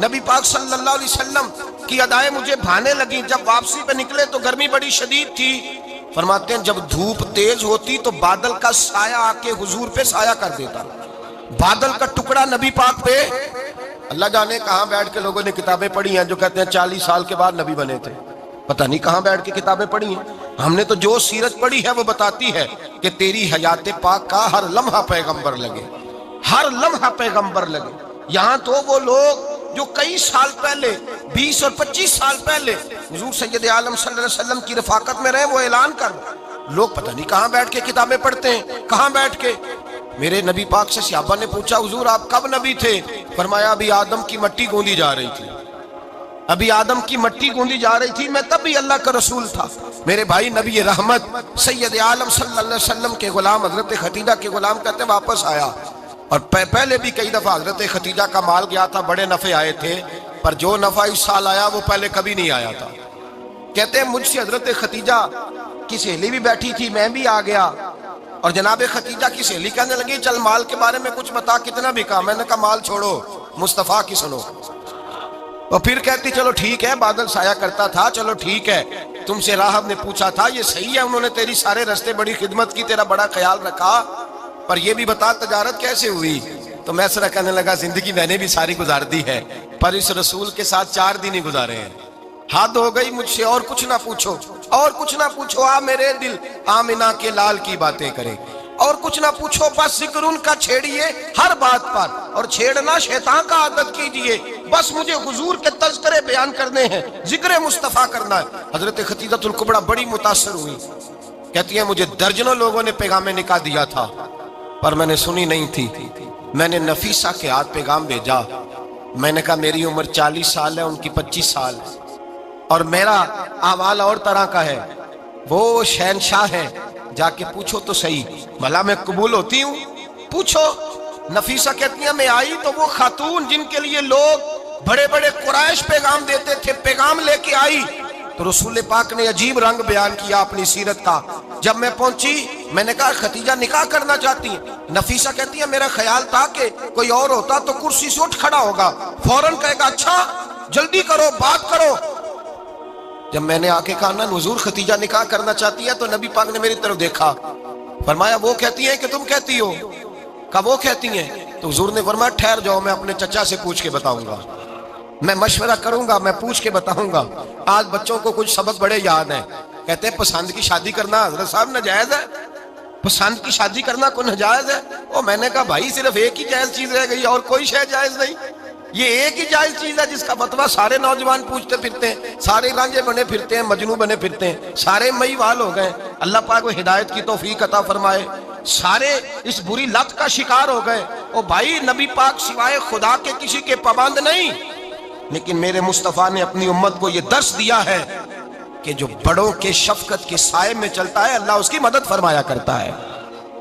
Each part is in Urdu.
نبی پاک صلی اللہ علیہ وسلم کی ادائیں مجھے بھانے لگیں. جب واپسی پہ نکلے تو گرمی بڑی شدید تھی. فرماتے ہیں جب دھوپ تیز ہوتی تو بادل کا سایہ آ کے حضور پہ سایہ کر دیتا. بادل کا ٹکڑا نبی پاک پہ. اللہ جانے کہاں بیٹھ کے لوگوں نے کتابیں پڑھی ہیں جو کہتے ہیں 40 سال کے بعد نبی بنے تھے. پتہ نہیں کہاں بیٹھ کے کتابیں پڑھی ہیں. ہم نے تو جو سیرت پڑھی ہے وہ بتاتی ہے کہ تیری حیات پاک کا ہر لمحہ پیغمبر لگے, ہر لمحہ پیغمبر لگے. یہاں تو وہ لوگ جو کئی سال پہلے 20 اور 25 سال پہلے حضور سید عالم صلی اللہ علیہ وسلم کی رفاقت میں رہے وہ اعلان کر, لوگ پتہ نہیں کہاں بیٹھ کے کتابیں پڑھتے ہیں, کہاں بیٹھ کے. میرے نبی پاک سے صحابہ نے پوچھا حضور آپ کب نبی تھے؟ فرمایا ابھی آدم کی مٹی گوندی جا رہی تھی, ابھی آدم کی مٹی گوندی جا رہی تھی, میں تب بھی اللہ کا رسول تھا. میرے بھائی نبی رحمت سید عالم صلی اللہ علیہ وسلم کے غلام حضرت خدیجہ کے غلام کہتے واپس آیا, اور پہلے بھی کئی دفعہ حضرت خدیجہ کا مال گیا تھا, بڑے نفع آئے تھے, پر جو نفع اس سال آیا وہ پہلے کبھی نہیں آیا تھا. کہتے ہیں مجھ سے حضرت خدیجہ کی سہیلی بھی بیٹھی تھی, میں بھی آ گیا, اور جناب خدیجہ کی سہیلی کہنے لگی چل مال کے بارے میں کچھ بتا, کتنا بھی کہا. میں نے کہا مال چھوڑو, مصطفیٰ کی سنو. اور پھر کہتی چلو ٹھیک ہے بادل سایہ کرتا تھا, چلو ٹھیک ہے, تم سے راہب نے پوچھا تھا یہ صحیح ہے, انہوں نے تیری سارے رستے بڑی خدمت کی, تیرا بڑا خیال رکھا, پر یہ بھی بتا تجارت کیسے ہوئی؟ تو میں سرا کہنے لگا زندگی میں نے بھی ساری گزار دی ہے, پر اس رسول کے ساتھ 4 دن ہی گزارے ہیں. حد ہو گئی مجھ سے, اور کچھ نہ پوچھو, اور کچھ نہ پوچھو. آ میرے دل آمنہ کے لال کی باتیں کرے, اور کچھ نہ پوچھو, بس ذکر ان کا چھیڑیے ہر بات پر, اور چھیڑنا شیطان کا عادت کیجئے. بس مجھے حضور کے تذکرے بیان کرنے ہیں, ذکر مصطفیٰ کرنا ہے. حضرت خدیجہ الکبریٰ بڑی متاثر ہوئی, کہتی ہیں مجھے درجنوں لوگوں نے پیغام نکاح دیا تھا پر میں نے سنی نہیں تھی. میں نے نفیسہ کے ہاتھ پیغام بھیجا, میں نے کہا میری عمر 40 سال ہے, ان کی 25 سال, اور میرا اعمال اور طرح کا ہے, وہ شہنشاہ ہیں, جا کے پوچھو تو صحیح بھلا میں قبول ہوتی ہوں, پوچھو. نفیسہ کہتی ہیں میں آئی تو وہ خاتون جن کے لیے لوگ بڑے بڑے قریش پیغام دیتے تھے, پیغام لے کے آئی, تو رسول پاک نے عجیب رنگ بیان کیا اپنی سیرت کا. جب میں پہنچی میں نے کہا خدیجہ نکاح کرنا چاہتی ہیں. نفیسہ کہتی ہے میرا خیال تھا کہ کوئی اور ہوتا تو کرسی سے اٹھ کھڑا ہوگا, فوراً کہے گا اچھا جلدی کرو بات کرو. جب میں نے آ کے کہا نا حضور خدیجہ نکاح کرنا چاہتی ہے, تو نبی پاک نے میری طرف دیکھا, فرمایا وہ کہتی ہیں کہ تم کہتی ہو؟ کہا وہ کہتی ہیں. تو حضور نے فرمایا ٹھہر جاؤ, میں اپنے چچا سے پوچھ کے بتاؤں گا, میں مشورہ کروں گا, میں پوچھ کے بتاؤں گا. آج بچوں کو کچھ سبق بڑے یاد ہیں, کہتے ہیں پسند کی شادی کرنا حضرت صاحب ناجائز ہے, پسند کی شادی کرنا کوئی ناجائز ہے؟ اور میں نے کہا بھائی صرف ایک ہی جائز چیز رہ گئی, اور کوئی شے جائز نہیں. یہ ایک ہی جائز چیز ہے جس کا فتویٰ سارے نوجوان پوچھتے پھرتے ہیں, سارے رانجے بنے پھرتے ہیں, مجنوں بنے پھرتے ہیں, سارے مئی وال ہو گئے. اللہ پاک وہ ہدایت کی توفیق عطا فرمائے. سارے اس بری لت کا شکار ہو گئے. او بھائی نبی پاک سوائے خدا کے کسی کے پابند نہیں, لیکن میرے مصطفیٰ نے اپنی امت کو یہ درس دیا ہے کہ جو بڑوں کے شفقت کے سائے میں چلتا ہے اللہ اس کی مدد فرمایا کرتا ہے.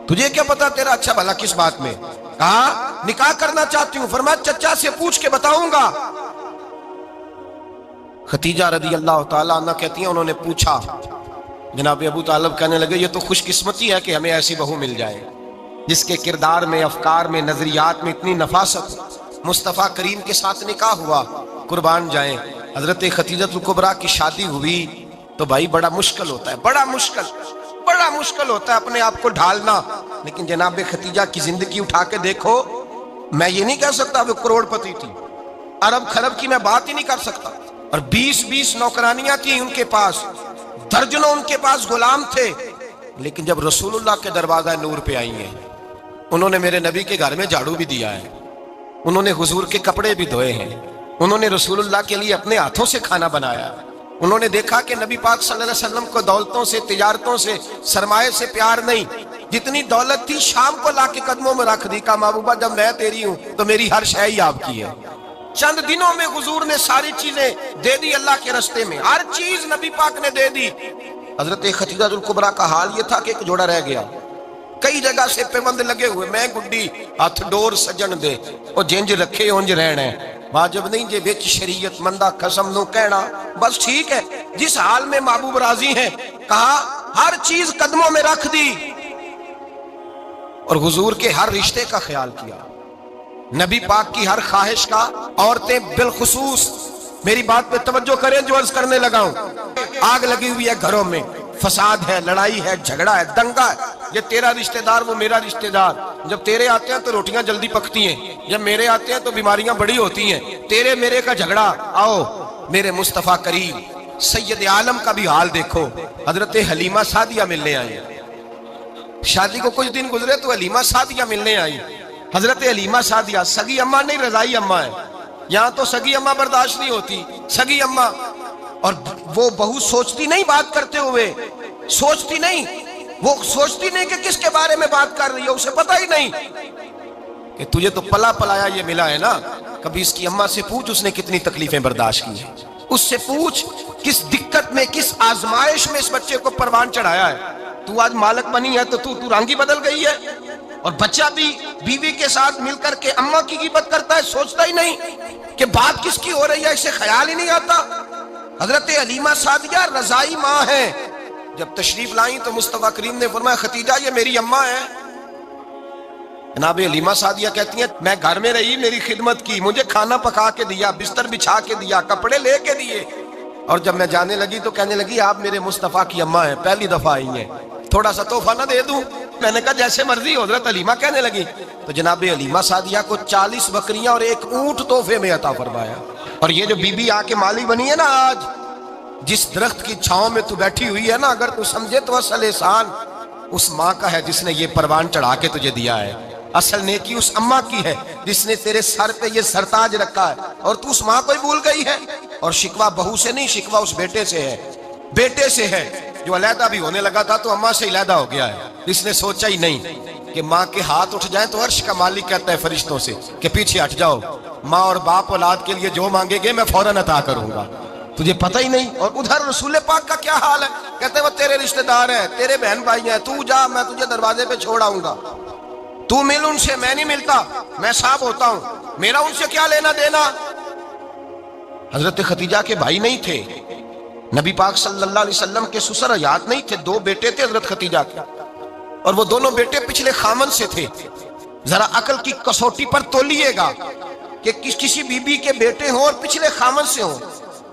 تجھے کیا پتا تیرا اچھا بھلا کس بات میں؟ کہا نکاح کرنا چاہتی ہوں, فرمایا چچا سے پوچھ کے بتاؤں گا. خدیجہ رضی اللہ تعالیٰ عنہ کہتی ہیں انہوں نے پوچھا. جناب ابو طالب کہنے لگے یہ تو خوش قسمتی ہے کہ ہمیں ایسی بہو مل جائے جس کے کردار میں, افکار میں, نظریات میں اتنی نفاست. مصطفیٰ کریم کے ساتھ نکاح ہوا, قربان جائیں. حضرت خدیجہ الکبریٰ کی شادی ہوئی تو بھائی بڑا مشکل ہوتا ہے, بڑا مشکل ہوتا ہے اپنے آپ کو ڈھالنا. لیکن جناب خدیجہ کی زندگی اٹھا کے دیکھو, میں یہ نہیں کہہ سکتا وہ کروڑ پتی تھی, ارب خرب کی میں بات ہی نہیں کر سکتا, اور 20 نوکرانیاں تھیں ان کے پاس, درجنوں ان کے پاس غلام تھے. لیکن جب رسول اللہ کے دروازہ نور پہ آئی ہیں, انہوں نے میرے نبی کے گھر میں جھاڑو بھی دیا ہے, انہوں نے حضور کے کپڑے بھی دھوئے ہیں, انہوں نے رسول اللہ کے لیے اپنے ہاتھوں سے کھانا بنایا. انہوں نے دیکھا کہ نبی پاک صلی اللہ علیہ وسلم کو دولتوں سے, تجارتوں سے, سرمایے سے پیار نہیں. جتنی دولت تھی شام کو لا کے قدموں میں رکھ دی, کہا محبوبہ جب میں تیری ہوں تو میری ہر شے ہی آپ کی ہے. چند دنوں میں حضور نے ساری چیزیں دے دی اللہ کے رستے میں, ہر چیز نبی پاک نے دے دی. حضرت خدیجہ الکبریٰ کا حال یہ تھا کہ ایک جوڑا رہ گیا, کئی جگہ سے پیوند لگے ہوئے, میں گڈی ہاتھ ڈور سجن دے, او جنج رکھے اونج رہنا ہے, واجب نہیں جے وچ شریعت مندہ قسم نو کہنا, بس ٹھیک ہے جس حال میں محبوب راضی ہیں. کہا ہر چیز قدموں میں رکھ دی, اور حضور کے ہر رشتے کا خیال کیا. نبی پاک کی ہر خواہش کا عورتیں بالخصوص میری بات پہ توجہ کریں جو عرض کرنے لگا ہوں۔ آگ لگی ہوئی ہے گھروں میں، فساد ہے، لڑائی ہے، جھگڑا ہے، دنگا ہے، یہ تیرا رشتہ دار وہ میرا رشتہ دار، جب تیرے آتے ہیں تو روٹیاں جلدی پکتی ہیں، جب میرے آتے ہیں تو بیماریاں بڑی ہوتی ہیں، تیرے میرے کا جھگڑا۔ آؤ میرے مصطفیٰ کریم سید عالم کا بھی حال دیکھو، حضرت حلیمہ سعدیہ ملنے آئی، شادی کو کچھ دن گزرے تو حلیمہ سعدیہ ملنے آئی۔ حضرت حلیمہ سعدیہ سگی اماں نہیں، رضائی اماں ہے، یہاں تو سگی اماں برداشت نہیں ہوتی، سگی اماں، اور وہ بہو سوچتی نہیں بات کرتے ہوئے، سوچتی نہیں، وہ سوچتی نہیں کہ کس کے بارے میں بات کر رہی ہے، اسے پتہ ہی نہیں کہ تجھے تو پلا پلایا یہ ملا ہے نا، کبھی اس کی اماں سے پوچھ اس نے کتنی تکلیفیں برداشت کی ہیں، اس سے پوچھ کس دقت میں، کس آزمائش میں اس بچے کو پروان چڑھایا ہے۔ تو آج مالک بنی ہے تو تو رنگ ہی بدل گئی ہے، اور بچہ بھی بیوی کے ساتھ مل کر کے اماں کی غیبت کرتا ہے، سوچتا ہی نہیں کہ بات کس کی ہو رہی ہے، اسے خیال ہی نہیں آتا۔ حضرت حلیمہ سعدیہ رضائی ماں ہے، جب تشریف لائیں تو مصطفیٰ کریم نے فرمایا ختیجہ یہ میری اماں ہے۔ جناب حلیمہ سعدیہ کہتی ہیں میں گھر میں رہی، میری خدمت کی، مجھے کھانا پکا کے دیا، بستر بچھا کے دیا، کپڑے لے کے دیے، اور جب میں جانے لگی تو کہنے لگی آپ میرے مصطفیٰ کی اماں ہیں، پہلی دفعہ آئی ہیں، تھوڑا سا تحفہ نہ دے دوں؟ میں نے کہا جیسے مرضی۔ حضرت حلیمہ کہنے لگی تو جناب حلیمہ سعدیہ کو 40 بکریاں اور 1 اونٹ تحفے میں عطا فرمایا۔ اور یہ جو بی بی آ کے مالی بنی ہے نا آج، جس درخت کی چھاؤں میں تو بیٹھی ہوئی ہے نا، اگر تو سمجھے تو اصل احسان اس ماں کا ہے جس نے یہ پروان چڑھا کے تجھے دیا ہے، اصل نیکی اس اماں کی ہے جس نے تیرے سر پہ یہ سرتاج رکھا ہے، اور تو اس ماں کو ہی بھول گئی ہے۔ اور شکوہ بہو سے نہیں، شکوہ اس بیٹے سے ہے، بیٹے سے ہے جو علیحدہ بھی ہونے لگا تھا تو اماں سے علیحدہ ہو گیا ہے، اس نے سوچا ہی نہیں کہ ماں کے ہاتھ اٹھ جائیں تو عرش کا مالک کہتا ہے فرشتوں سے کہ پیچھے ہٹ جاؤ، ماں اور باپ اولاد کے لیے جو مانگے گے میں فوراً عطا کروں گا، تجھے پتہ ہی نہیں۔ اور ادھر رسول پاک کا کیا حال ہے، کہتے ہیں وہ تیرے رشتہ دار ہیں، تیرے بہن بھائی ہیں، تو جا میں تجھے دروازے پہ چھوڑ آؤں گا، تو مل ان سے، میں نہیں ملتا، میں صاحب ہوتا ہوں، میرا ان سے کیا لینا دینا۔ حضرت ختیجہ کے بھائی نہیں تھے، نبی پاک صلی اللہ علیہ وسلم کے سسر حیات نہیں تھے، 2 بیٹے تھے حضرت ختیجہ کے، اور وہ دونوں بیٹے پچھلے خامن سے تھے۔ ذرا عقل کی کسوٹی پر تولیے گا کہ کسی بی بی کے بیٹے ہوں اور پچھلے خامن سے ہوں،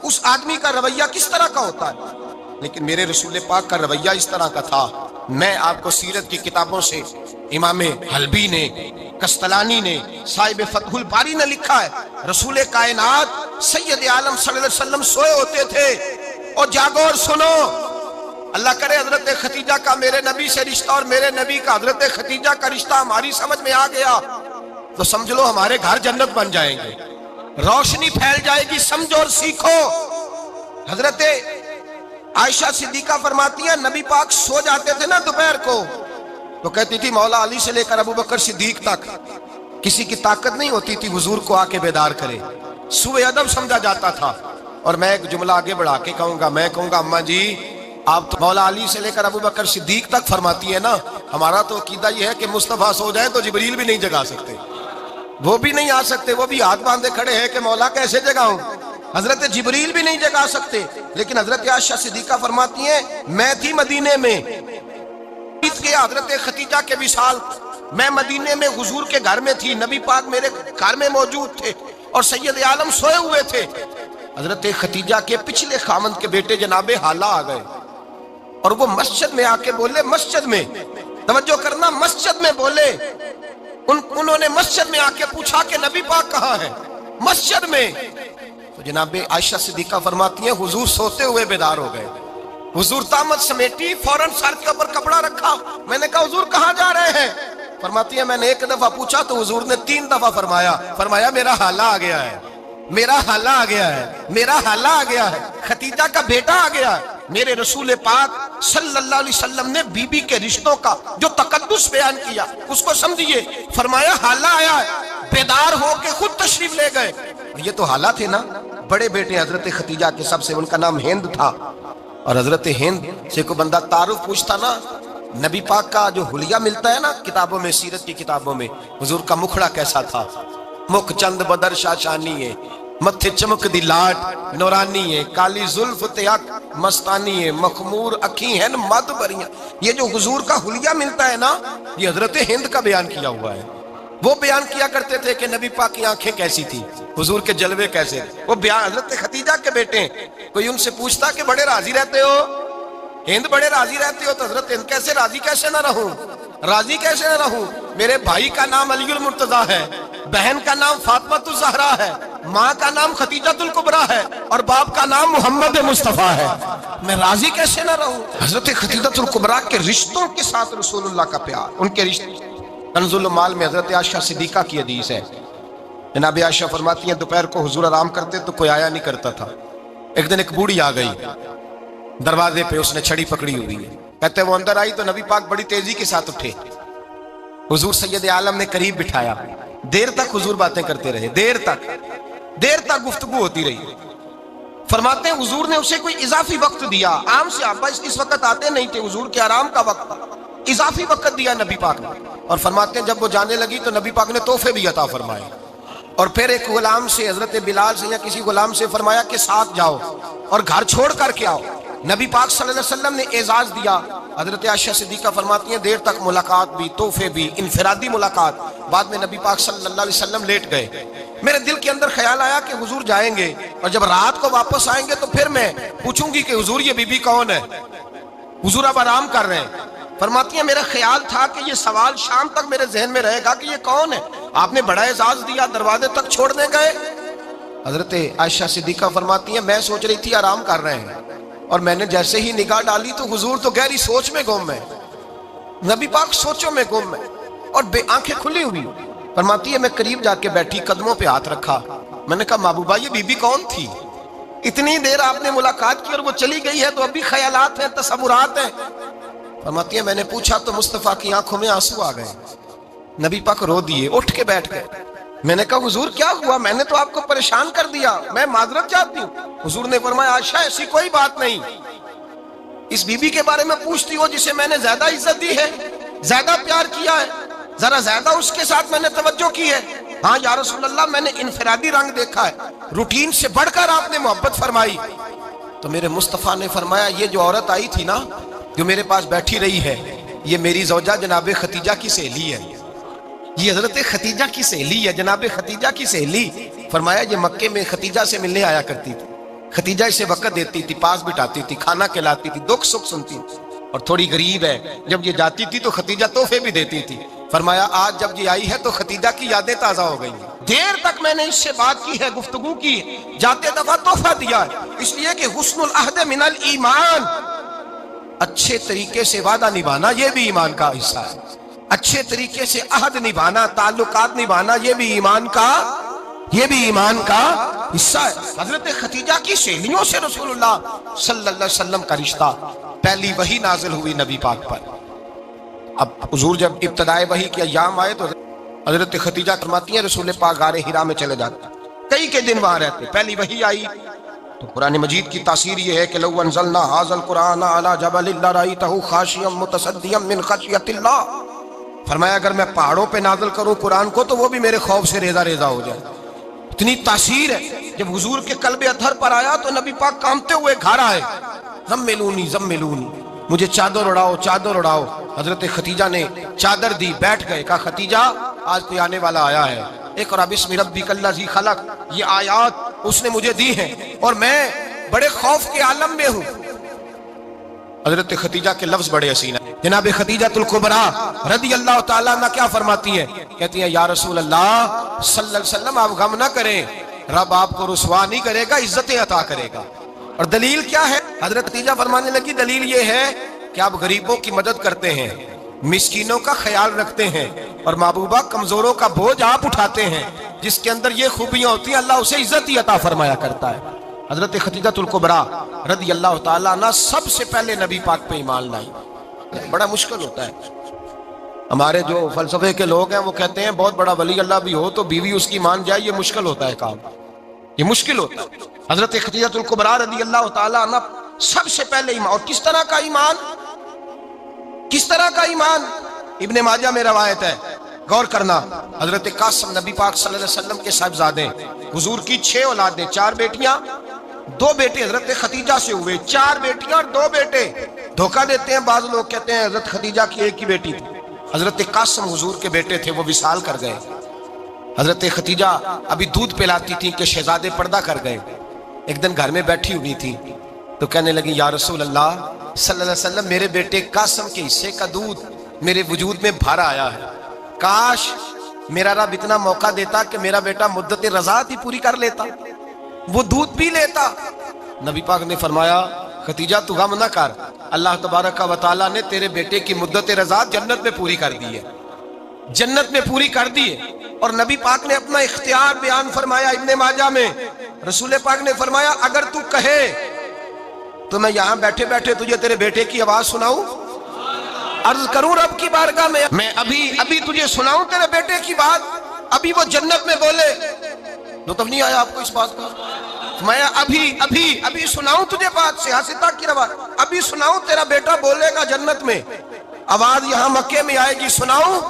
اس آدمی کا رویہ کس طرح کا ہوتا ہے، لیکن میرے رسول پاک کا رویہ اس طرح کا تھا۔ میں آپ کو سیرت کی کتابوں سے امام حلبی نے، کستلانی نے، صاحب فتح الباری نے لکھا ہے، رسول کائنات سید عالم صلی اللہ علیہ وسلم سوئے ہوتے تھے، اور جاگو اور سنو، اللہ کرے حضرت ختیجہ کا میرے نبی سے رشتہ اور میرے نبی کا حضرت ختیجہ کا رشتہ ہماری سمجھ میں آ گیا تو سمجھ لو ہمارے گھر جنت بن جائیں گے، روشنی پھیل جائے گی، سمجھو اور سیکھو۔ حضرت عائشہ صدیقہ فرماتی ہیں نبی پاک سو جاتے تھے نا دوپہر کو تو کہتی تھی مولا علی سے لے کر ابو بکر صدیق تک کسی کی طاقت نہیں ہوتی تھی حضور کو آ کے بیدار کرے، سوء ادب سمجھا جاتا تھا۔ اور میں ایک جملہ آگے بڑھا کے کہوں گا، میں کہوں گا اماں جی آپ تو مولا علی سے لے کر ابو بکر صدیق تک فرماتی ہے نا، ہمارا تو عقیدہ یہ ہے کہ مصطفیٰ سو جائے تو جبریل بھی نہیں جگا سکتے، وہ بھی نہیں آ سکتے، وہ بھی ہاتھ باندھے کھڑے ہیں کہ مولا کیسے جگاؤں، حضرت جبریل بھی نہیں جگا سکتے، لیکن حضرت عائشہ صدیقہ فرماتی ہیں میں تھی مدینے میں کے حضرت ختیجہ کے وصال، میں مدینے میں حضور کے گھر میں تھی، نبی پاک میرے گھر میں موجود تھے اور سید عالم سوئے ہوئے تھے۔ حضرت ختیجہ کے پچھلے خامند کے بیٹے جناب حالہ آ گئے اور وہ مسجد میں آ کے بولے، مسجد میں توجہ کرنا، مسجد میں بولے، انہوں نے مسجد میں آ کے پوچھا کہ نبی پاک کہاں ہے، مسجد میں۔ تو جناب عائشہ صدیقہ فرماتی ہیں حضور سوتے ہوئے بیدار ہو گئے، حضور طامت سمیٹی، فوراً سر کے اوپر کپڑا رکھا، میں نے کہا حضور کہاں جا رہے ہیں؟ فرماتی ہے میں نے 1 دفعہ پوچھا تو حضور نے 3 دفعہ فرمایا میرا حالہ آ گیا ہے، میرا حالہ آ گیا ہے، میرا حالہ آ گیا ہے، ختیجہ کا بیٹا آ گیا ہے۔ میرے رسول پاک صلی اللہ علیہ وسلم نے بی بی کے رشتوں کا جو تقدس بیان کیا اس کو سمجھیے، فرمایا حالہ آیا ہے، بیدار ہو کے خود تشریف لے گئے۔ یہ تو حالہ تھے نا، بڑے بیٹے حضرت ختیجہ کے سب سے، ان کا نام ہند تھا، اور حضرت ہند سے کوئی بندہ تعارف پوچھتا نا، نبی پاک کا جو حلیہ ملتا ہے نا کتابوں میں، سیرت کی کتابوں میں، حضور کا مکھڑا کیسا تھا، مکھ چند بدر شاشانی ہے، متھے چمک دی لاٹ نورانی ہے، کالی زلف تیاک مستانی ہے، مخمور اکھی ہیں مد بریاں۔ یہ جو حضور کا حلیہ ملتا ہے نا، یہ حضرت ہند کا بیان کیا ہوا ہے، وہ بیان کیا کرتے تھے کہ نبی پاک کی آنکھیں کیسی تھی، حضور کے جلوے کیسے تھے. وہ بیان حضرت خدیجہ کے بیٹے ہیں. کوئی ان سے پوچھتا کہ بڑے راضی رہتے ہو ہند، بڑے راضی رہتے ہو، تو حضرت ہند کیسے راضی کیسے نہ رہوں، راضی کیسے نہ رہوں. میرے بھائی کا نام علی المرتضیٰ ہے، بہن کا نام فاطمہ الزہرا ہے، ماں کا نام خدیجہ الکبریٰ ہے، اور باپ کا نام محمد مصطفیٰ ہے. میں راضی کیسے نہ رہوں. حضرت خدیجہ الکبریٰ کے رشتوں کے ساتھ رسول اللہ کا پیار، ان کے رشتے. کنز المال میں حضرت عائشہ صدیقہ کی حدیث ہے. جناب عائشہ فرماتی ہیں دوپہر کو حضور آرام کرتے تو کوئی آیا نہیں کرتا تھا. ایک دن ایک بوڑھی آ گئی دروازے پہ، اس نے چھڑی پکڑی ہوئی ہے. کہتے وہ اندر آئی تو نبی پاک بڑی تیزی کے ساتھ اٹھے. حضور سید عالم نے قریب بٹھایا. دیر تک حضور باتیں کرتے رہے، دیر تک گفتگو ہوتی رہی. فرماتے ہیں حضور نے اسے کوئی اضافی وقت دیا. عام سے آپ اس وقت آتے نہیں تھے، حضور کے آرام کا وقت تھا، اضافی وقت دیا نبی پاک نے. اور فرماتے ہیں جب وہ جانے لگی تو نبی پاک نے تحفے بھی عطا فرمائے. اور پھر ایک غلام سے، حضرت بلال سے یا کسی غلام سے فرمایا کہ ساتھ جاؤ اور گھر چھوڑ کر کے آؤ. نبی پاک صلی اللہ علیہ وسلم نے اعزاز دیا. حضرت عائشہ صدیقہ فرماتی ہیں دیر تک ملاقات بھی، تحفے بھی، انفرادی ملاقات. بعد میں نبی پاک صلی اللہ علیہ وسلم لیٹ گئے. میرے دل کے اندر خیال آیا کہ حضور جائیں گے اور جب رات کو واپس آئیں گے تو پھر میں پوچھوں گی کہ حضور یہ بی بی کون ہے، حضور اب آرام کر رہے ہیں. فرماتی ہیں میرا خیال تھا کہ یہ سوال شام تک میرے ذہن میں رہے گا کہ یہ کون ہے. آپ نے بڑا اعزاز دیا، دروازے تک چھوڑنے گئے. حضرت عائشہ صدیقہ فرماتی ہیں میں سوچ رہی تھی آرام کر رہے ہیں، اور میں نے جیسے ہی نگاہ ڈالی تو حضور تو گہری سوچ میں گم ہے، نبی پاک سوچوں میں گم ہے اور بے آنکھیں کھلی ہوئی. فرماتی ہے میں قریب جا کے بیٹھی، قدموں پہ ہاتھ رکھا. میں نے کہا محبوبہ یہ بی بی کون تھی؟ اتنی دیر آپ نے ملاقات کی اور وہ چلی گئی ہے تو اب بھی خیالات ہیں، تصورات ہیں. فرماتی ہے میں نے پوچھا تو مصطفیٰ کی آنکھوں میں آنسو آ گئے. نبی پاک رو دیے، اٹھ کے بیٹھ گئے. میں نے کہا حضور کیا ہوا؟ میں نے تو آپ کو پریشان کر دیا، میں معذرت چاہتی ہوں. حضور نے فرمایا عائشہ ایسی کوئی بات نہیں. اس بی بی کے بارے میں پوچھتی ہو جسے میں نے زیادہ عزت دی ہے، زیادہ پیار کیا ہے، ذرا زیادہ اس کے ساتھ میں نے توجہ کی ہے. ہاں یا رسول اللہ میں نے انفرادی رنگ دیکھا ہے، روٹین سے بڑھ کر آپ نے محبت فرمائی. تو میرے مصطفیٰ نے فرمایا یہ جو عورت آئی تھی نا، جو میرے پاس بیٹھی رہی ہے، یہ میری زوجہ جناب خدیجہ کی سہیلی ہے. یہ حضرت خدیجہ کی سہیلی ہے، جناب خدیجہ کی سہیلی. فرمایا یہ مکے میں خدیجہ سے ملنے آیا کرتی تھی، خدیجہ اسے وقت دیتی تھی، پاس بٹھاتی تھی، کھانا کھلاتی تھی، دکھ سکھ سنتی تھی. اور تھوڑی غریب ہے، جب یہ جاتی تھی تو خدیجہ تحفے بھی دیتی تھی. فرمایا آج جب یہ آئی ہے تو خدیجہ کی یادیں تازہ ہو گئی ہیں. دیر تک میں نے اس سے بات کی ہے، گفتگو کی ہے، جاتے دفعہ تحفہ دیا ہے. اس لیے کہ حسن العہد من الایمان، اچھے طریقے سے وعدہ نبھانا یہ بھی ایمان کا حصہ ہے. اچھے طریقے سے عہد نبھانا، تعلقات نبھانا یہ بھی ایمان کا حصہ ہے. حضرت خدیجہ کی سہیلیوں سے رسول اللہ صلی اللہ علیہ وسلم کا رشتہ. پہلی وحی نازل ہوئی نبی پاک پر. اب حضور جب ابتدائے وحی کے ایام آئے تو حضرت خدیجہ فرماتی ہیں رسول پاک غار حرا میں چلے جاتے، کئی کے دن وہاں رہتے. پہلی وحی آئی تو قرآن مجید کی تاثیر یہ ہے کہ لو انزلنا ھذا القرآن علی جبل لرأیتہ خاشعا متصدعا من خشیۃ اللہ. فرمایا اگر میں پہاڑوں پہ نازل کروں قرآن کو تو وہ بھی میرے خوف سے ریزہ ریزہ ہو جائے. اتنی تاثیر ہے. جب حضور کے قلب اطہر پر آیا تو نبی پاک کانپتے ہوئے گھر آئے. زملونی زملونی، مجھے چادر اڑاؤ چادر اڑاؤ. حضرت خدیجہ نے چادر دی، بیٹھ گئے. کہا خدیجہ آج کوئی آنے والا آیا ہے، اقرأ بسم ربک الذی خلق. یہ آیات اس نے مجھے دی ہیں اور میں بڑے خوف کے عالم میں ہوں. حضرت خدیجہ کے لفظ بڑے حسین ہیں. جناب خدیجہ الکبریٰ رضی اللہ تعالیٰ عنہ کیا فرماتی ہیں؟ کہتی ہیں یا رسول اللہ صلی اللہ علیہ وسلم آپ غم نہ کریں، رب آپ کو رسوا نہیں کرے گا، عزتیں عطا کرے گا. اور دلیل کیا ہے؟ حضرت خدیجہ فرمانے لگی دلیل یہ ہے کہ آپ غریبوں کی مدد کرتے ہیں، مسکینوں کا خیال رکھتے ہیں، اور محبوبہ کمزوروں کا بوجھ آپ اٹھاتے ہیں. جس کے اندر یہ خوبیاں ہوتی ہیں اللہ اسے عزت ہی عطا فرمایا کرتا ہے. حضرت خدیجہ الکبریٰ رضی اللہ تعالیٰ عنہ سب سے پہلے نبی پاک پہ ایمان لائی. بڑا مشکل ہوتا ہے. ہمارے جو فلسفے کے لوگ ہیں وہ کہتے ہیں بہت بڑا ولی اللہ بھی ہو تو بیوی اس کی مان جائے، یہ مشکل ہوتا ہے کام، یہ مشکل ہوتا ہے. حضرت خدیجہ الکبریٰ رضی اللہ تعالیٰ عنہ سب سے پہلے ایمان. اور کس طرح کا ایمان؟ کس طرح کا ایمان؟ ابن ماجہ میں روایت ہے، غور کرنا. حضرت قاسم نبی پاک صلی اللہ علیہ وسلم کے صاحبزادے، حضور کی 6 اولادیں، 4 بیٹیاں 2 بیٹے حضرت خدیجہ سے ہوئے. 4 بیٹیاں اور 2 بیٹے. دھوکہ دیتے ہیں بعض لوگ، کہتے ہیں حضرت خدیجہ کی ایک ہی بیٹی تھی. حضرت قاسم حضور کے بیٹے تھے، وہ وصال کر گئے۔ حضرت خدیجہ ابھی دودھ پلاتی تھی کہ شہزادے پردہ کر گئے۔ ایک دن گھر میں بیٹھی ہوئی تھی تو کہنے لگی یا رسول اللہ صلی اللہ علیہ وسلم، میرے بیٹے قاسم کے حصے کا دودھ میرے وجود میں بھر آیا ہے، کاش میرا رب اتنا موقع دیتا کہ میرا بیٹا مدت رضاعت ہی پوری کر لیتا، وہ دودھ پی لیتا۔ نبی پاک نے فرمایا خدیجہ تو غم نہ کر، اللہ تبارک و تعالیٰ نے تیرے بیٹے کی مدت رضاعت جنت میں پوری کر دی ہے، جنت میں پوری کر دی ہے۔ اور نبی پاک نے اپنا اختیار بیان فرمایا ابن ماجہ میں، رسول پاک نے فرمایا اگر تو کہے تو میں یہاں بیٹھے بیٹھے تجھے تیرے بیٹے کی آواز سناؤں، عرض کروں رب کی بارگاہ میں ابھی تجھے سناؤں تیرے بیٹے کی بات، ابھی وہ جنت میں بولے۔ لطف نہیں آیا آپ کو اس بات کا؟ میں ابھی سناؤں تجھے بات، سیاستہ کی روایت، ابھی سناؤں تیرا بیٹا بولے گا جنت میں، آواز یہاں مکے میں آئے گی، سناؤں؟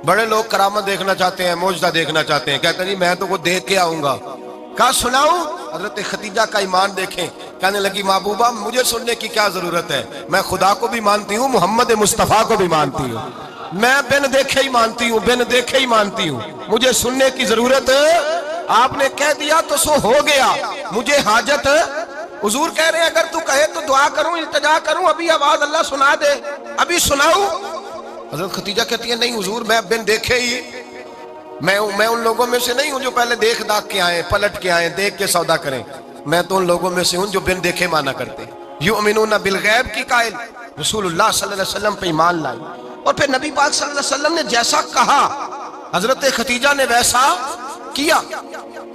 بڑے لوگ کرامت دیکھنا چاہتے ہیں، معجزہ دیکھنا چاہتے ہیں، کہتے ہیں میں تو وہ دیکھ کے آؤں گا۔ کہا سناؤں؟ حضرت خدیجہ کا ایمان دیکھیں، کہنے لگی محبوبہ مجھے سننے کی کیا ضرورت ہے، میں خدا کو بھی مانتی ہوں، محمد مصطفیٰ کو بھی مانتی ہوں، میں بن دیکھے ہی مانتی ہوں، بن دیکھے ہی مانتی ہوں، مجھے سننے کی ضرورت ہے، آپ نے کہہ دیا تو سو ہو گیا، مجھے حاجت ہے۔ حضور کہہ رہے ہیں اگر تو کہے تو دعا کروں، التجا کروں، ابھی آواز اللہ سنا دے، ابھی سناؤں؟ حضرت خدیجہ کہتی ہے نہیں حضور میں بن دیکھے ہی، میں ان لوگوں میں سے نہیں ہوں جو پہلے دیکھ داکھ کے آئیں، پلٹ کے آئیں، دیکھ کے سودا کریں، میں تو ان لوگوں میں سے ہوں جو بن دیکھے مانا کرتے ہیں، یؤمنون بالغیب کی قائل، رسول اللہ صلی اللہ علیہ وسلم پہ ایمان لائے۔ اور پھر نبی پاک صلی اللہ علیہ وسلم نے جیسا کہا حضرت خدیجہ نے ویسا کیا۔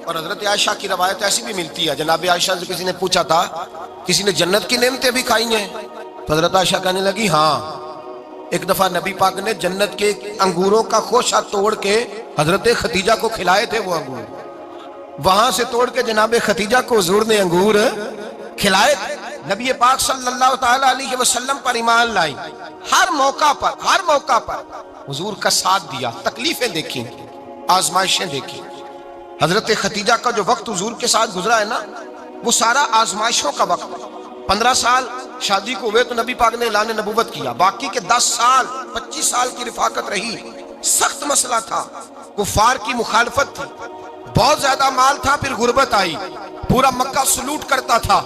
اور حضرت عائشہ کی روایت ایسی بھی ملتی ہے، جناب عائشہ سے کسی نے پوچھا تھا کسی نے جنت کی نعمتیں بھی کھائی ہیں؟ تو حضرت عائشہ کہنے لگی ہاں، ایک دفعہ نبی پاک نے جنت کے انگوروں کا خوشہ توڑ کے حضرت خدیجہ کو کھلائے تھے، وہ انگور وہاں سے توڑ کے جناب خدیجہ کو حضور نے انگور کھلائے تھے۔ نبی پاک صلی اللہ تعالی علیہ وسلم پر ایمان لائی، ہر موقع پر حضور کا ساتھ دیا، تکلیفیں دیکھی، آزمائشیں دیکھی۔ حضرت خدیجہ کا جو وقت حضور کے ساتھ گزرا ہے نا، وہ سارا آزمائشوں کا وقت۔ 15 سال شادی کو ہوئے تو نبی پاک نے اعلان نبوت کیا، باقی کے 10 سال 25 سال کی رفاقت رہی، سخت مسئلہ تھا، کفار کی مخالفت تھی، بہت زیادہ مال تھا، پھر غربت آئی، پورا مکہ سلوٹ کرتا تھا،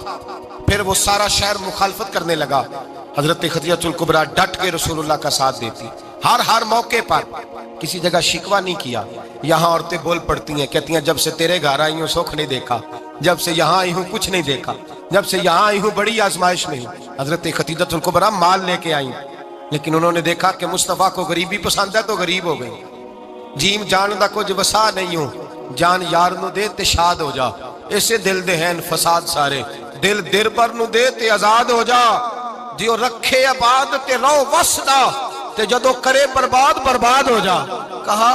پھر وہ سارا شہر مخالفت کرنے لگا۔ حضرت خدیجہ الکبریٰ ڈٹ کے رسول اللہ کا ساتھ دیتی، ہر موقع پر کسی جگہ شکوہ نہیں کیا۔ یہاں عورتیں بول پڑتی ہیں، کہتی ہیں جب سے تیرے گھر آئی ہوں سکھ نہیں دیکھا، جب سے یہاں آئی ہوں کچھ نہیں دیکھا، جب سے یہاں آئی ہوں بڑی آزمائش میں ہوں۔ حضرت خدیجہ الکبریٰ مال لے کے آئیں، لیکن انہوں نے دیکھا کہ مصطفیٰ کو غریبی پسند ہے تو غریب ہو گئی۔ جیم جان دا کچھ وسا نہیں ہوں، جان یار نو دے تے شاد ہو جا، اسے دل دے ہیں فساد سارے، دل دیر پر نو دے تے آزاد ہو جا، دیو رکھے آباد تے رو وسدا تے جدو کرے برباد ہو جا۔ کہا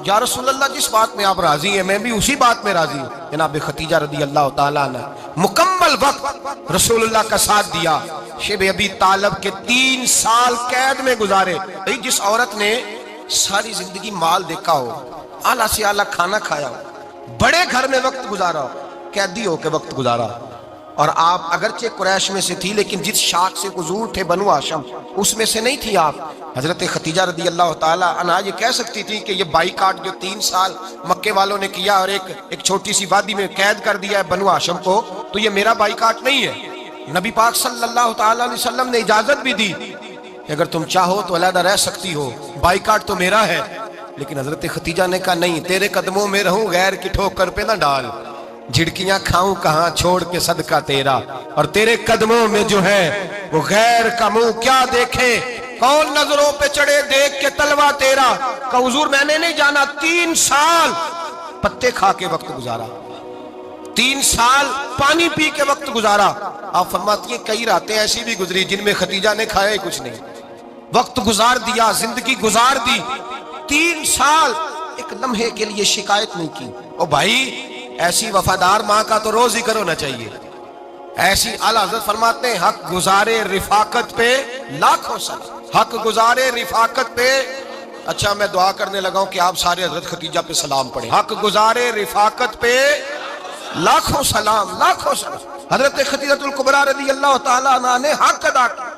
یا رسول اللہ جس بات میں آپ راضی ہیں میں بھی اسی بات میں راضی ہوں۔ جناب خدیجہ رضی اللہ تعالیٰ عنہ مکمل وقت رسول اللہ کا ساتھ دیا۔ شیب ابی طالب کے 3 سال قید میں گزارے۔ جس عورت نے ساری زندگی مال دیکھا ہو، اعلیٰ سے اعلیٰ کھانا کھایا ہو، بڑے گھر میں وقت گزارا ہو، قیدی ہو کے وقت گزارا، اور آپ اگرچہ قریش میں سے تھی لیکن جس شاخ سے حضور تھے بنو ہاشم اس میں سے نہیں تھی آپ۔ حضرت خدیجہ رضی اللہ تعالیٰ عنہا یہ کہہ سکتی تھی کہ یہ بائیکاٹ جو 3 سال مکے والوں نے کیا اور ایک چھوٹی سی وادی میں قید کر دیا ہے بنو ہاشم کو، تو یہ میرا بائیکاٹ نہیں ہے۔ نبی پاک صلی اللہ تعالیٰ علیہ وسلم نے اجازت بھی دی کہ اگر تم چاہو تو علیحدہ رہ سکتی ہو، بائیکاٹ تو میرا ہے۔ لیکن حضرت خدیجہ نے کہا نہیں، تیرے قدموں میں رہوں، غیر کی ٹھوکر پہ نہ ڈال، جھڑکیاں کھاؤں کہاں چھوڑ کے صدقہ تیرا، اور تیرے قدموں میں جو ہے وہ غیر کا منہ کیا دیکھے، کون نظروں پہ چڑھے دیکھ کے تلوا تیرا۔ کہ حضور میں نے نہیں جانا، 3 سال پتے کھا کے وقت گزارا، 3 سال پانی پی کے وقت گزارا۔ آپ فرماتی ہیں کئی راتیں ایسی بھی گزری جن میں خدیجہ نے کھایا ہی کچھ نہیں، وقت گزار دیا، زندگی گزار دی، 3 سال ایک لمحے کے لیے شکایت نہیں کی۔ او بھائی ایسی وفادار ماں کا تو روز ذکر ہونا چاہیے۔ ایسی اعلیٰ حضرت فرماتے ہیں حق گزارے رفاقت پہ لاکھوں سلام، حق گزارے رفاقت پہ۔ اچھا میں دعا کرنے لگا ہوں کہ آپ سارے حضرت خدیجہ پہ سلام پڑھیں۔ حق گزارے رفاقت پہ لاکھوں سلام، لاکھوں سلام۔ حضرت خدیجہ الکبریٰ رضی اللہ تعالیٰ عنہ نے حق ادا کیا،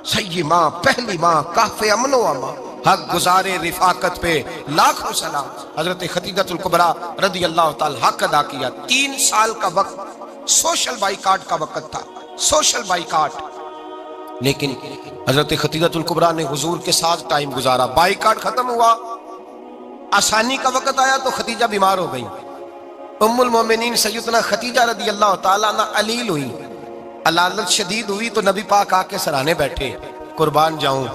سید ماں، پہلی ماں، کہف امن و امان، حق گزارے رفاقت پہ لاکھوں سلام۔ حضرت خدیجہ الکبریٰ رضی اللہ تعالی حق ادا کیا۔ 3 سال کا وقت سوشل بائیکاٹ کا وقت تھا، سوشل بائیکاٹ، لیکن حضرت خدیجہ الکبریٰ نے حضور کے ساتھ ٹائم گزارا۔ بائیکاٹ ختم ہوا، آسانی کا وقت آیا تو خدیجہ بیمار ہو گئی۔ ام المومنین سیدنا خدیجہ رضی اللہ تعالیٰ عنہ علیل ہوئی، علالت شدید ہوئی تو نبی پاک آ کے سرانے بیٹھے۔ قربان جاؤں،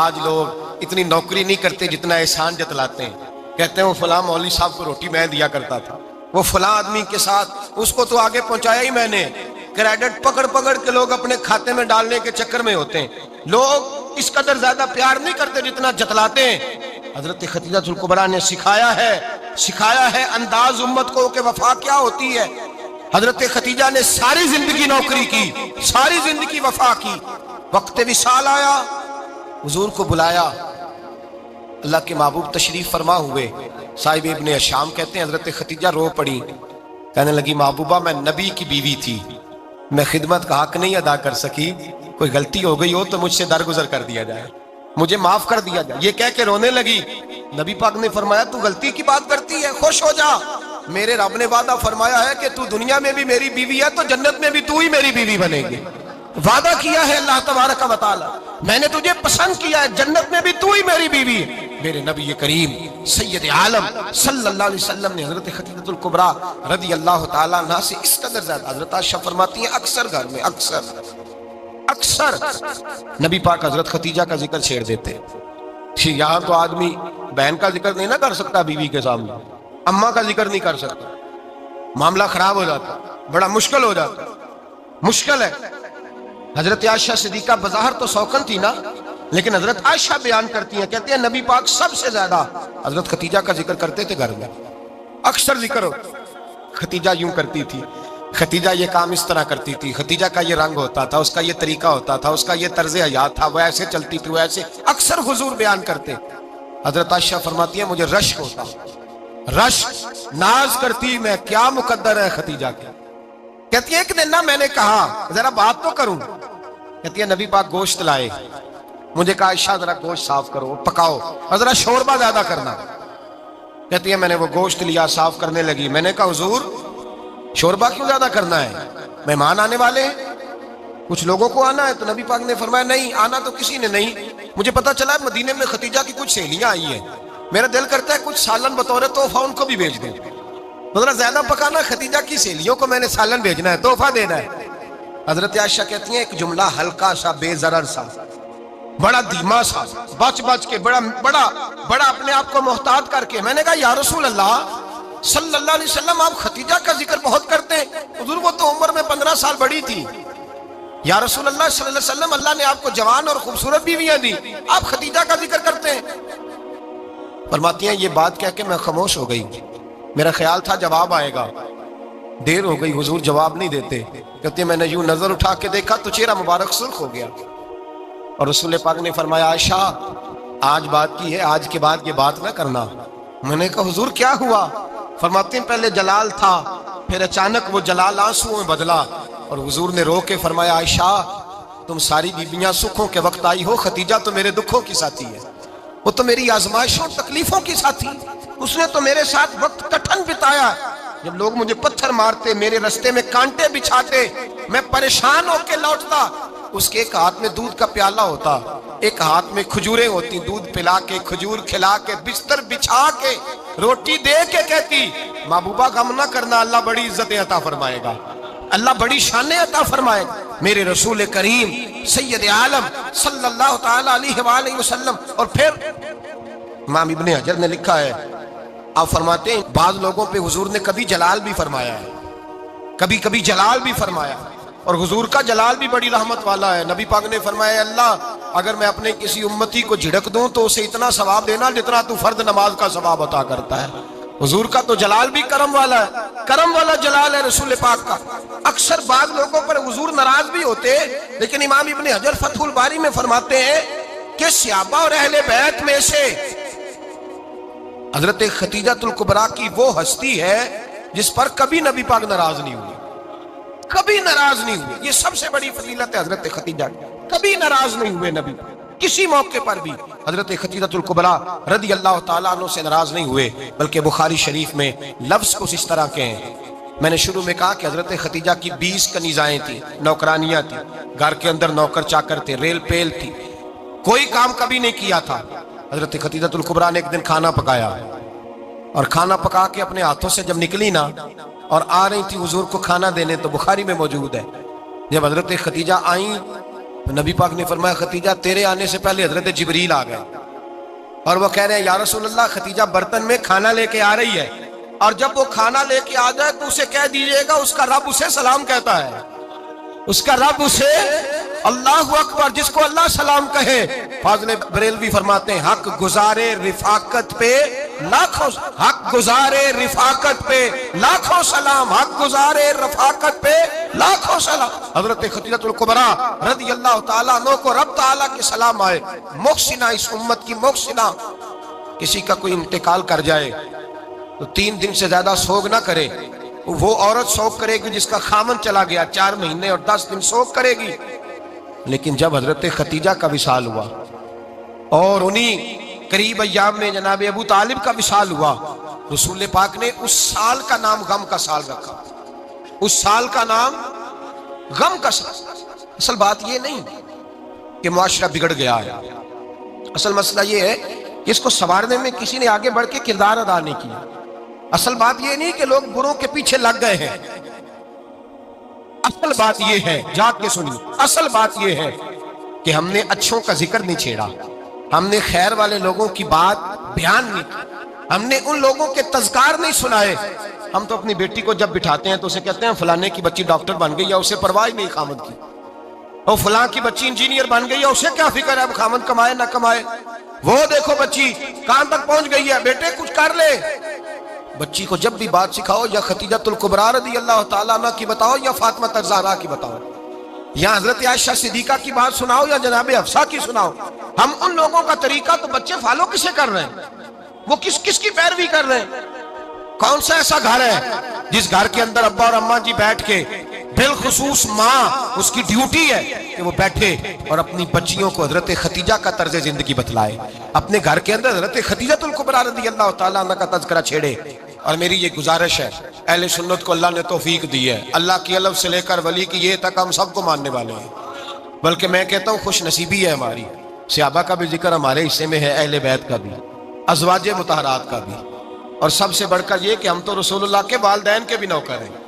آج لوگ اتنی نوکری نہیں کرتے جتنا احسان جتلاتے ہیں۔ کہتے ہیں وہ فلاں مولوی صاحب کو روٹی میں دیا کرتا تھا، وہ فلاں آدمی کے ساتھ اس کو تو آگے پہنچایا ہی میں نے۔ کریڈٹ پکڑ پکڑ کے لوگ اپنے کھاتے میں ڈالنے کے چکر میں ہوتے ہیں۔ لوگ اس قدر زیادہ پیار نہیں کرتے جتنا جتلاتے ہیں۔ حضرت خدیجہ الکبریٰ نے سکھایا ہے انداز امت کو کہ وفا کیا ہوتی ہے۔ حضرت خدیجہ نے ساری زندگی نوکری کی، ساری زندگی وفا کی۔ وقت وصال آیا، حضور کو بلایا، اللہ کے محبوب تشریف فرما ہوئے۔ صاحب ابن الشام کہتے ہیں حضرت خدیجہ رو پڑی، کہنے لگی محبوبہ میں نبی کی بیوی تھی، میں خدمت کا حق نہیں ادا کر سکی، کوئی غلطی ہو گئی ہو تو مجھ سے درگزر کر دیا جائے، مجھے معاف کر دیا جائے۔ یہ کہہ کے رونے لگی۔ نبی پاک نے فرمایا تو غلطی کی بات کرتی ہے، خوش ہو جا، میرے رب نے وعدہ فرمایا ہے کہ تو دنیا میں بھی میری بیوی ہے تو جنت میں بھی تو ہی میری بیوی بنے گی۔ وعدہ کیا ہے اللہ تبارک و تعالی، میں نے تجھے پسند کیا ہے، جنت میں بھی تو ہی میری بیوی ہے۔ میرے نبی کریم سید عالم صلی اللہ علیہ وسلم نے حضرت خدیجہ الکبریٰ رضی اللہ تعالیٰ عنہ سے اس قدر زیادہ، حضرت عائشہ فرماتی ہیں اکثر گھر میں اکثر نبی پاک حضرت خدیجہ کا ذکر چھیڑ دیتے۔ یہاں تو آدمی بہن کا ذکر نہیں نہ کر سکتا بیوی کے سامنے، اماں کا ذکر نہیں کر سکتا، معاملہ خراب ہو جاتا، بڑا مشکل ہو جاتا، مشکل ہے۔ حضرت عائشہ صدیقہ بظاہر تو سوکن تھی نا، لیکن حضرت عائشہ بیان کرتی ہیں، کہتے ہیں نبی پاک سب سے زیادہ حضرت خدیجہ کا ذکر کرتے تھے گھر میں، اکثر ذکر ہو۔ خدیجہ یوں کرتی تھی، خدیجہ یہ کام اس طرح کرتی تھی، خدیجہ کا یہ رنگ ہوتا تھا، اس کا یہ طریقہ ہوتا تھا، اس کا یہ طرز حیات تھا، وہ ایسے چلتی تھی، وہ ایسے، اکثر حضور بیان کرتے۔ حضرت عائشہ فرماتی ہیں مجھے رشک ہوتا، رشک، ناز کرتی میں، کیا مقدر ہے خدیجہ کے۔ کہتی ہے ایک دن نہ میں نے کہا ذرا بات تو کروں، کہتی ہے نبی پاک گوشت لائے، مجھے کہا عائشہ ذرا گوشت صاف کرو، پکاؤ اور ذرا شوربہ زیادہ کرنا۔ کہتی ہے میں نے وہ گوشت لیا، صاف کرنے لگی، میں نے کہا حضور شوربہ کیوں زیادہ کرنا ہے، مہمان آنے والے ہیں، کچھ لوگوں کو آنا ہے۔ تو نبی پاک نے فرمایا نہیں آنا تو کسی نے نہیں، مجھے پتا چلا ہے مدینے میں خدیجہ کی کچھ سہیلیاں آئی ہیں، میرا دل کرتا ہے کچھ سالن بطور تحفہ ان کو بھی بھیج دیں، ذرا زیادہ پکانا، خدیجہ کی سہیلیوں کو میں نے سالن بھیجنا ہے، تحفہ دینا ہے۔ حضرت عائشہ کہتی ہیں ایک جملہ ہلکا سا، بے ضرر سا، بڑا دھیما سا، بچ کے بڑا اپنے آپ کو محتاط کر کے، میں نے کہا یا رسول اللہ صلی اللہ علیہ وسلم آپ خدیجہ کا ذکر بہت کرتے ہیں، حضور وہ تو عمر میں 15 سال بڑی تھی، یا رسول اللہ صلی اللہ علیہ وسلم اللہ نے آپ کو جوان اور خوبصورت بیویاں دی، آپ خدیجہ کا ذکر کرتے ہیں۔ فرماتی ہیں یہ بات کہہ کے میں خاموش ہو گئی، میرا خیال تھا جواب آئے گا، دیر ہو گئی، حضور جواب نہیں دیتے۔ کہتے ہیں میں نے یوں نظر اٹھا کے دیکھا تو چہرہ مبارک سرخ ہو گیا، اور رسول پاک نے فرمایا عائشہ آج بات کی ہے، آج کے بعد یہ بات نہ کرنا۔ میں نے کہا حضور کیا ہوا؟ فرماتے ہیں پہلے جلال تھا، پھر اچانک وہ جلال آنسو میں بدلا، اور حضور نے رو کے فرمایا عائشہ تم ساری بیویاں سکھوں کے وقت آئی ہو، خدیجہ تو میرے دکھوں کی ساتھی ہے، وہ تو میری آزمائشوں تکلیفوں کی ساتھی، اس نے تو میرے ساتھ وقت کٹھن بتایا، جب لوگ مجھے پتھر مارتے، میرے رستے میں کانٹے بچھاتے، میں پریشان ہو کے لوٹتا، اس کے ایک ہاتھ میں دودھ کا پیالہ ہوتا، ایک ہاتھ میں کھجوریں ہوتی، دودھ پلا کے، کھجور کھلا کے، بستر بچھا کے، روٹی دے کے کہتی محبوبہ غم نہ کرنا، اللہ بڑی عزتیں عطا فرمائے گا، اللہ بڑی شانیں عطا فرمائے گا۔ میرے رسول کریم سید عالم صلی اللہ تعالی علیہ وآلہ وسلم۔ اور پھر امام ابن حجر نے لکھا ہے، آپ فرماتے ہیں بعض لوگوں پہ حضور نے کبھی جلال بھی فرمایا ہے، کبھی جلال بھی فرمایا، اور حضور کا جلال بھی بڑی رحمت والا ہے۔ نبی پاک نے فرمایا اللہ اگر میں اپنے کسی امتی کو جھڑک دوں تو اسے اتنا ثواب دینا جتنا تو فرض نماز کا ثواب عطا کرتا ہے۔ حضور کا تو جلال بھی کرم والا ہے، کرم والا جلال ہے رسول پاک کا۔ اکثر بعض لوگوں پر حضور ناراض بھی ہوتے، لیکن امام ابن حجر فتح الباری میں فرماتے ہیں کہ صحابہ اور اہل بیت میں سے حضرت خدیجہ الکبریٰ کی وہ ہستی ہے جس پر کبھی نبی پاک ناراض نہیں ہوئی، کبھی ناراض نہیں ہوئی۔ یہ سب سے بڑی فضیلت ہے حضرت خدیجہ کی۔ کبھی ناراض نہیں ہوئے نبی، کسی موقع پر بھی حضرت خدیجۃ الکبریٰ رضی اللہ تعالیٰ عنہ سے ناراض نہیں ہوئے، بلکہ بخاری شریف میں لفظ کچھ اس طرح کے ہیں۔ میں نے شروع میں کہا کہ حضرت خدیجہ کی 20 کنیزائیں تھیں، نوکرانیاں تھیں، گھر کے اندر نوکر چاکر تھے، ریل پیل تھی، کوئی کام کبھی نہیں کیا تھا۔ حضرت خدیجۃ الکبریٰ نے ایک دن کھانا پکایا، اور کھانا پکا کے اپنے ہاتھوں سے جب نکلی نا اور آ رہی تھی حضور کو کھانا دینے، تو بخاری میں موجود ہے جب حضرت خدیجہ آئیں تو نبی پاک نے فرمایا خدیجہ تیرے آنے سے پہلے حضرت جبریل آ گئے، اور وہ کہہ رہے ہیں یا رسول اللہ خدیجہ برتن میں کھانا لے کے آ رہی ہے، اور جب وہ کھانا لے کے آ جائے تو اسے کہہ دیجئے گا اس کا رب اسے سلام کہتا ہے، اس کا رب اسے اللہ اکبر، جس کو اللہ سلام کہے۔ فاضل بریلوی فرماتے ہیں حق گزارے رفاقت پہ لاکھوں، حق گزارے رفاقت پہ لاکھوں سلام، حق گزارے رفاقت پہ لاکھوں سلام۔ حضرت خدیجۃ الکبریٰ رضی اللہ تعالیٰ عنہ کو رب تعالیٰ کے سلام آئے، محسنہ، اس امت کی محسنہ۔ کسی کا کوئی انتقال کر جائے تو 3 دن سے زیادہ سوگ نہ کرے، وہ عورت سوگ کرے گی جس کا خامن چلا گیا، 4 مہینے اور 10 دن سوگ کرے گی۔ لیکن جب حضرت خدیجہ کا وصال ہوا اور انہی قریب ایام میں جناب ابو طالب کا وصال ہوا، رسول پاک نے اس سال کا نام غم کا سال رکھا، اس سال کا نام غم کا سال۔ اصل بات یہ نہیں کہ معاشرہ بگڑ گیا ہے، اصل مسئلہ یہ ہے کہ اس کو سنوارنے میں کسی نے آگے بڑھ کے کردار ادا نہیں کیا۔ اصل بات یہ نہیں کہ لوگ بروں کے پیچھے لگ گئے ہیں، اصل بات یہ ہے، جاگ کے سنیے، اصل بات یہ ہے کہ ہم نے اچھوں کا ذکر نہیں چھیڑا، ہم نے خیر والے لوگوں کی بات بیان نہیں کی، ہم نے ان لوگوں کے تذکار نہیں سنائے۔ ہم تو اپنی بیٹی کو جب بٹھاتے ہیں تو اسے کہتے ہیں فلانے کی بچی ڈاکٹر بن گئی، یا اسے پرواہ نہیں خامد کی، اور فلاں کی بچی انجینئر بن گئی، یا اسے کیا فکر ہے اب خامد کمائے نہ کمائے، وہ دیکھو بچی کہاں تک پہنچ گئی ہے، بیٹے کچھ کر لے۔ بچی کو جب بھی بات سکھاؤ یا خدیجۃ الکبریٰ رضی اللہ تعالیٰ عنہ کی بتاؤ یا فاطمہ الزہرا کی بتاؤ، یا حضرت عائشہ صدیقہ کی بات سناؤ یا جناب حفصہ کی سناؤ، ہم ان لوگوں کا طریقہ تو بچے فالو کسے کر رہے ہیں، وہ کس کی پیروی کر رہے ہیں؟ کون سا ایسا گھر ہے جس گھر کے اندر ابا اور اماں جی بیٹھ کے، بالخصوص ماں، اس کی ڈیوٹی ہے کہ وہ بیٹھے اور اپنی بچیوں کو حضرت خدیجہ کا طرز زندگی بتلائے، اپنے گھر کے اندر حضرت خدیجۃ الکبریٰ رضی اللہ تعالیٰ عنہ کا تذکرہ چھیڑے۔ اور میری یہ گزارش ہے، اہل سنت کو اللہ نے توفیق دی ہے، اللہ کی الف سے لے کر ولی کی یہ تک ہم سب کو ماننے والے ہیں، بلکہ میں کہتا ہوں خوش نصیبی ہے ہماری، صحابہ کا بھی ذکر ہمارے حصے میں ہے، اہل بیت کا بھی، ازواج مطہرات کا بھی، اور سب سے بڑھ کر یہ کہ ہم تو رسول اللہ کے والدین کے بھی نوکر ہیں،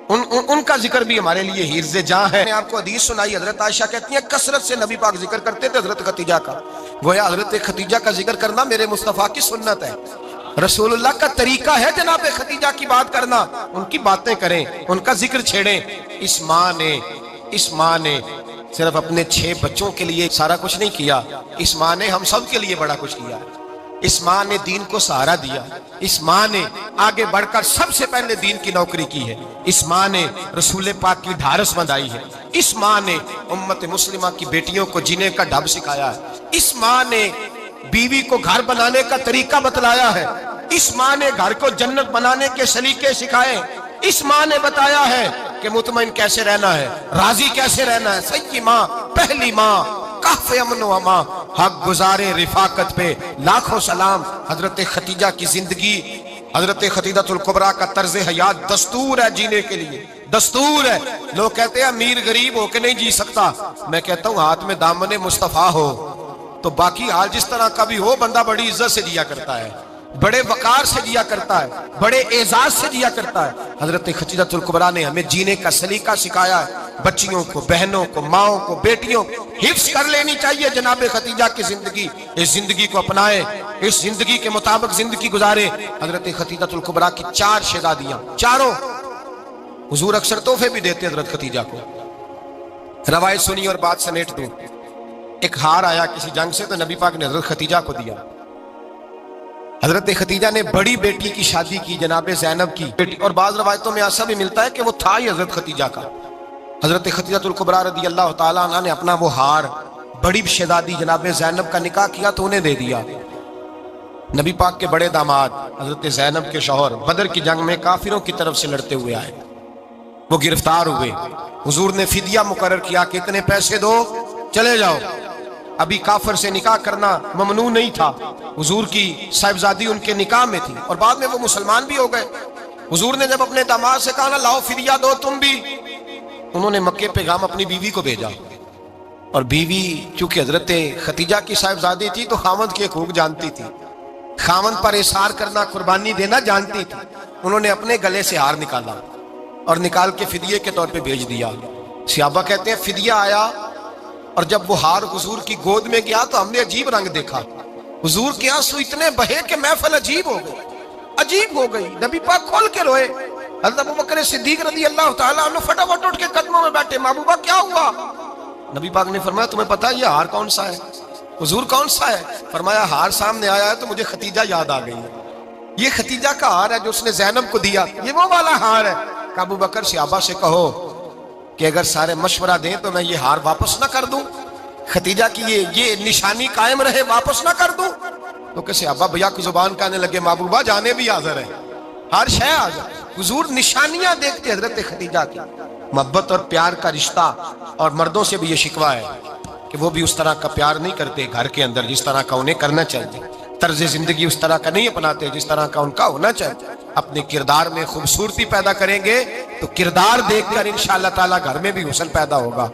ان کا ذکر بھی ہمارے لیے حرز جاں ہے۔ میں آپ کو حدیث سنائی، حضرت عائشہ کہتی ہیں کثرت سے نبی پاک ذکر کرتے تھے حضرت خدیجہ کا، گویا حضرت خدیجہ کا ذکر کرنا میرے مصطفیٰ کی سنت ہے، رسول اللہ کا طریقہ ہے جناب خدیجہ کی بات کرنا، ان کی باتیں کریں، ان کا ذکر چھیڑیں۔ اس ماں نے صرف اپنے 6 بچوں کے لیے سارا کچھ نہیں کیا، اس ماں نے ہم سب کے لیے بڑا کچھ کیا، اس ماں نے دین کو سہارا دیا، اس ماں نے آگے بڑھ کر سب سے پہلے دین کی نوکری کی ہے، اس ماں نے رسول پاک کی ڈھارس بندھائی ہے، اس ماں نے امت مسلمہ کی بیٹیوں کو جینے کا ڈھب سکھایا ہے، اس ماں نے بیوی کو گھر بنانے کا طریقہ بتلایا ہے، اس ماں نے گھر کو جنت بنانے کے سلیقے سکھائے، اس ماں نے بتایا ہے کہ مطمئن کیسے رہنا ہے، راضی کیسے رہنا ہے۔ سچی ماں، پہلی ماں، کہف امن و امان، حق گزارے رفاقت پہ لاکھوں سلام۔ حضرت خدیجہ کی زندگی، حضرت خدیجۃ الکبریٰ کا طرز حیات دستور ہے جینے کے لیے، دستور ہے۔ لوگ کہتے ہیں امیر غریب ہو کے نہیں جی سکتا، میں کہتا ہوں ہاتھ میں دامن مصطفیٰ ہو تو باقی حال جس طرح کا بھی ہو، بندہ بڑی عزت سے جیا کرتا ہے، بڑے وقار سے جیا کرتا ہے، بڑے اعزاز سے جیا کرتا ہے۔ حضرت خدیجۃ الکبریٰ نے ہمیں جینے کا سلیقہ سکھایا ہے، بچیوں کو، بہنوں کو، ماؤں کو، بیٹیوں کو حفظ کر لینی چاہیے جناب خدیجہ کی زندگی، اس زندگی کو اپنائیں، اس زندگی کے مطابق زندگی گزارے۔ حضرت خدیجۃ الکبریٰ کی 4 شہزادیاں، چاروں حضور اکثر تحفے بھی دیتے حضرت خدیجہ کو۔ روایت سنی اور بات سمیٹ دوں، ایک ہار آیا کسی جنگ سے تو نبی پاک نے حضرت خدیجہ کو دیا۔ حضرت خدیجہ نے بڑی بیٹی کی شادی کی، جناب زینب کی بیٹی، اور بعض روایتوں میں ایسا بھی ملتا ہے کہ وہ تھا ہی حضرت خدیجہ کا۔ حضرت خدیجۃ الکبریٰ رضی اللہ تعالیٰ عنہ نے اپنا وہ ہار بڑی شہزادی جناب زینب کا نکاح کیا تو انہیں دے دیا۔ نبی پاک کے بڑے داماد حضرت زینب کے شوہر بدر کی جنگ میں کافروں کی طرف سے لڑتے ہوئے آئے، وہ گرفتار ہوئے، حضور نے فدیہ مقرر کیا کہ اتنے پیسے دو، چلے جاؤ. ابھی کافر سے نکاح کرنا ممنوع نہیں تھا. حضور کی صاحبزادی ان کے نکاح میں تھی اور بعد میں وہ مسلمان بھی ہو گئے. حضور نے جب اپنے داماد سے کہا نا لاؤ فدیہ دو تم بھی, انہوں نے مکے پیغام اپنی بیوی کو بھیجا. اور بیوی چونکہ حضرت ختیجہ کی صاحبزادی تھی تو خاوند کے حقوق جانتی تھی, خاوند پر احسار کرنا, قربانی دینا جانتی تھی. انہوں نے اپنے گلے سے ہار نکالا اور نکال کے فدیے کے طور پہ بھیج دیا. صحابہ کہتے ہیں فدیہ آیا اور جب وہ ہار حضور کی گود میں گیا تو ہم نے عجیب رنگ دیکھا. حضور کے آنسو اتنے بہے کہ محفل عجیب ہو گئی, عجیب ہو گئی. نبی پاک کھول کے روئے. حضرت ابوبکر صدیق رضی اللہ تعالیٰ عنہ فٹافٹ اٹھ کے قدموں میں بیٹھے, محبوبہ کیا ہوا؟ نبی پاک نے فرمایا تمہیں پتا ہے یہ ہار کون سا ہے؟ حضور کون سا ہے؟ فرمایا ہار سامنے آیا ہے تو مجھے ختیجہ یاد آ گئی ہے. یہ ختیجہ کا ہار ہے جو اس نے زینب کو دیا, یہ وہ والا ہار ہے. کہ ابوبکر صحابہ سے کہو کہ اگر سارے مشورہ دیں تو میں یہ ہار واپس نہ کر دوں, ختیجہ کی یہ نشانی قائم رہے, واپس نہ کر دوں. تو کہ صحابہ بھیا کی زبان کہنے لگے محبوبہ جانے بھی حاضر ہیں, ہر شے حاضر. حضور نشانیاں دیکھتے حضرت ختیجہ کی. محبت اور پیار کا رشتہ, اور مردوں سے بھی یہ شکوہ ہے کہ وہ بھی اس طرح کا پیار نہیں کرتے گھر کے اندر جس طرح کا انہیں کرنا چاہیے. طرز زندگی اس طرح کا نہیں اپناتے جس طرح کا ان کا ہونا چاہیے. اپنے کردار میں خوبصورتی پیدا کریں گے تو کردار دیکھ کر انشاءاللہ تعالی گھر میں بھی حسن پیدا ہوگا.